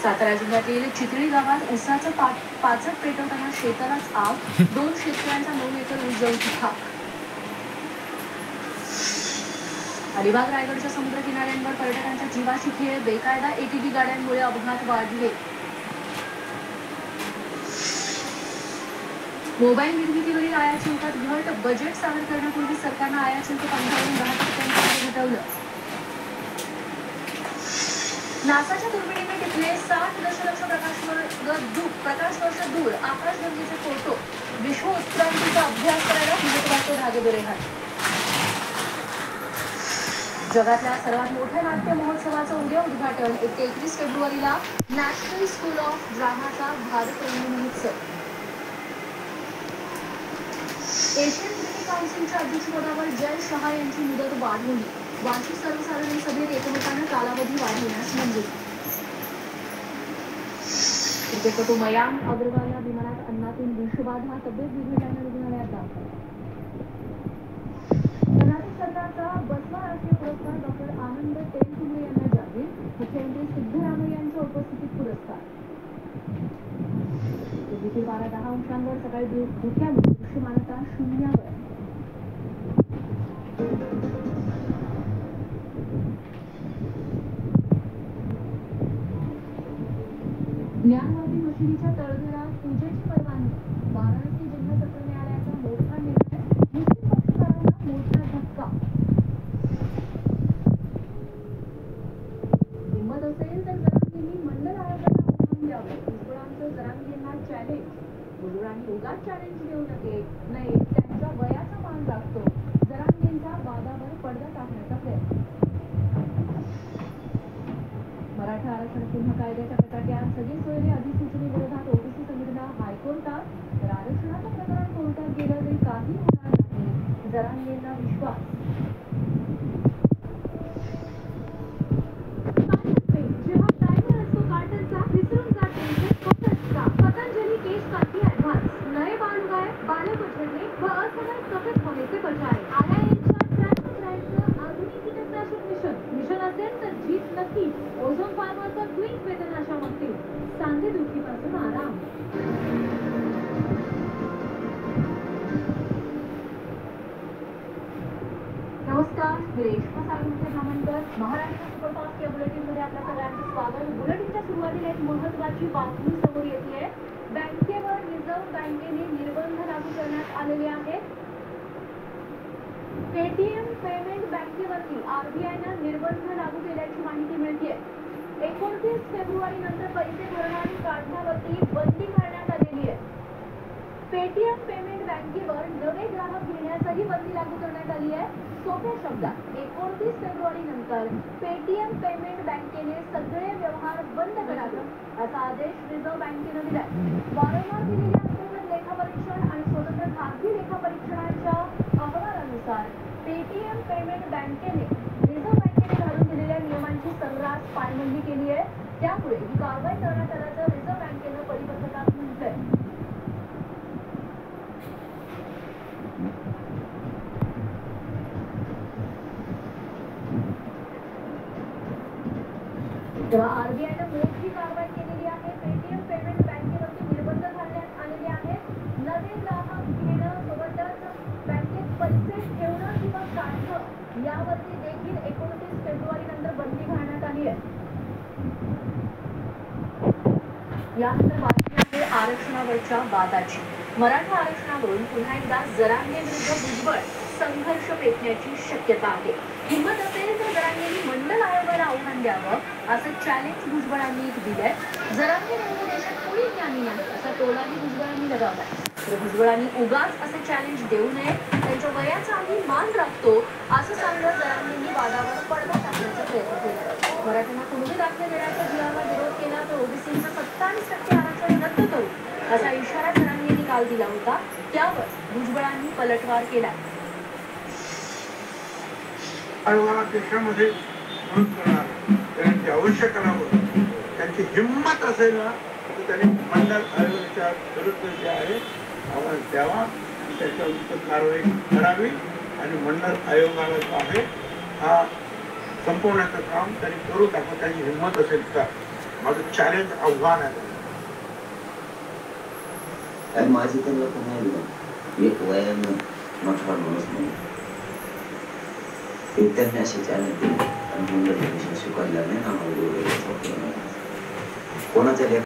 सातारा जिल्ह्यातील चितळी गावात ऊसाचं पाचट पेटवताना शेतालाच आग, 2 शेतकऱ्यांचा 9 एकर ऊस जळून खाक. अलिबाग रायगडच्या समुद्र किनाऱ्यांवर पर्यटकांच्या जीवाशी खेळ, बेकायदा एटीव्ही गाड्यांमुळे अपघात वाढले. मोबाईल निर्मितीवरील आयात शुल्कात घट, बजेट सादर करण्यापूर्वी सरकारनं आयात शुल्क 15% घटवलं. नासाच्या दुर्बिणीने टिपले 60 दशलक्ष प्रकाशवर्ष दूर आकाशगंगेचे फोटो. विश्व उत्क्रांतीचा अभ्यास करायला महत्वाचे धागेदोरे हात. जगातल्या सर्वात मोठ्या नाट्य महोत्सवाचं उद्या उद्घाटन. 31 फेब्रुवारीला नॅशनल स्कूल ऑफ ड्रामाचा भारत रंग महोत्सव. एशियन क्रिकेट काउन्सिलच्या अध्यक्षपदावर जय शहा यांची मुदत वाढवली. वार्षिक सर्वसाधारण सभेत एकमतानं कालावधी वाढवण्यास मंजुरी. क्रिकेटपटू मयांक अग्रवाल या विमानात अन्नातून विषबाधा, तब्येत बिघडल्यानं रुग्णालयात दाखल. कर्नाटक सरकारचा बसवा राष्ट्रीय पुरस्कार डॉक्टर आनंद तेलतुंबडे यांना जाहीर. मुख्यमंत्री सिद्धरामय्या यांच्या उपस्थितीत पुरस्कार. दिल्लीतील पारा 10 अंशांवर, सकाळी धुक्याने दृश्यमानता 0वर. न्यायवादी मशिदीच्या तळघरात पूजेची परवानगी. वाराणसी जिल्हा सत्र न्यायालयाचा मोठा निर्णय, मुस्लिम पक्षकारांना मोठा धक्का. हिंमत असेल तर जरांगींनी मंडल आयोगाला आव्हान द्यावं. भुजबळांचं जरांगींना चॅलेंज. भुजबळांनी उगाच चॅलेंज देऊ नये, त्यांच्या वयाचा मान राखतो. जरांगींचा वादावर पडदा टाकण्याचा प्रयत्न. मराठा आरक्षण पुन्हा कायद्याच्या कटाक्यात. सगळी सोयरे अधिसूचनेविरोधात ओबीसी संघटना हायकोर्टात. तर आरक्षणाचं प्रकरण कोर्टात गेलं तरी काही होणार नाही, जरांगींना विश्वास. जेव्हा टायमर असतो कार्टनचा, विसरून जाते पतंजली केश काठी ऍडव्हान्स. नए बाल उगाए, बालों को झड़ने व असमय सफेद होने से बचाए. IIMच्या ट्रॅन्सचं आधुनिक कीटकनाशक मिशन असेल तर जीत नक्की. ओझोन फार्माचं क्विक वेदनाशामक्ती. सांधे दुखीपासून आराम. नमस्कार, मी रेश्मा साळुंखे धामणकर. महाराष्ट्र सुपरफास्ट या बुलेटिनमध्ये आपल्या सगळ्यांचं स्वागत. बुलेटिनच्या सुरुवातीला एक महत्त्वाची बातमी समोर येते. बँकेवर रिझर्व्ह बँकेने निर्बंध लागू करण्यात आलेले आहेत. पेटीएम पेमेंट बँकेवरती आरबीआयनं निर्बंध लागू केल्याची माहिती मिळते. 29 फेब्रुवारी नंतर पैसे भरणं आणि काढण्यावरती बंदी घालण्यात आलेली आहे. पेटीएम पेमेंट बँकेवर नवे ग्राहक घेण्यासही बंदी लागू करण्यात आली आहे. सोप्या शब्दात 29 फेब्रुवारी नंतर पेटीएम पेमेंट बँकेने सगळे व्यवहार बंद करावे असा आदेश रिझर्व्ह बँकेनं दिलाय. वारंवार दिलेल्या अंतर्गत लेखापरीक्षण आणि स्वतंत्र खासगी लेखापरीक्षणाच्या अहवालानुसार पेटीएम पेमेंट बँकेने रिझर्व्ह बँकेने घालून दिलेल्या नियमांची सर्रास पायमल्ली केली आहे. त्यामुळे ही कारवाई करण्यात आल्याचं रिझर्व्ह बँकेनं परिपत्रकात म्हटलंय. तेव्हा आरबीआयनं मोठी कारवाई केलेली आहे. पेटीएम पेमेंट बँकेवरती निर्बंध घालण्यात आलेले आहेत. नवे ग्राहक घेणं सोबतच बँकेत पैसे ठेवणं किंवा काढणं यावरती देखील 29 फेब्रुवारी नंतर बंदी घालण्यात आली आहे. यानंतर बातमी आहे आरक्षणावरच्या वादाची. मराठा आरक्षणावरून पुन्हा एकदा जरांगे विरुद्ध भुजबळ संघर्ष पेटण्याची शक्यता आहे. हिंमत असेल तर जरांगेंनी मंडल आयोगाला आव्हान द्यावं असं चॅलेंज भुजबळांनी दिलंय. जरांगे विरुद्ध देशात कोणी ज्ञानी नाही असा टोलाही भुजबळांनी लगावलाय. तर भुजबळांनी उगाच असे चॅलेंज देऊ नये, त्यांच्या वयाचा आम्ही मान राखतो असं सांगत जरांगेंनी वादावर पडदा टाकण्याचा प्रयत्न केला. मराठ्यांना कुणबी दाखले देण्याच्या जिल्ह्याला विरोध केला तर ओबीसींचं 27% आरक्षण रद्द करू असा इशारा जरांगेंनी काल दिला होता. त्यावर भुजबळांनी पलटवार केला. आयोगाला देशामध्ये त्यांची आवश्यक करावं, त्यांची हिंमत असेल ना तर त्यांनी मंडल आयोगाच्या विरुद्ध जे आहे आवाज द्यावा, त्याच्यावर कारवाई करावी आणि मंडल आयोगाला जो आहे हा संपवण्याचं काम त्यांनी करू टाकवं, त्यांची हिंमत असेल का. माझं चॅलेंज आव्हान आहे. आणि माझी त्यांना पुन्हा एक वयानं मोठा माणूस म्हणून त्यांनी असे चॅलेंज दिले आणि स्वीकारला नाही ना आम्हाला कोणाच्या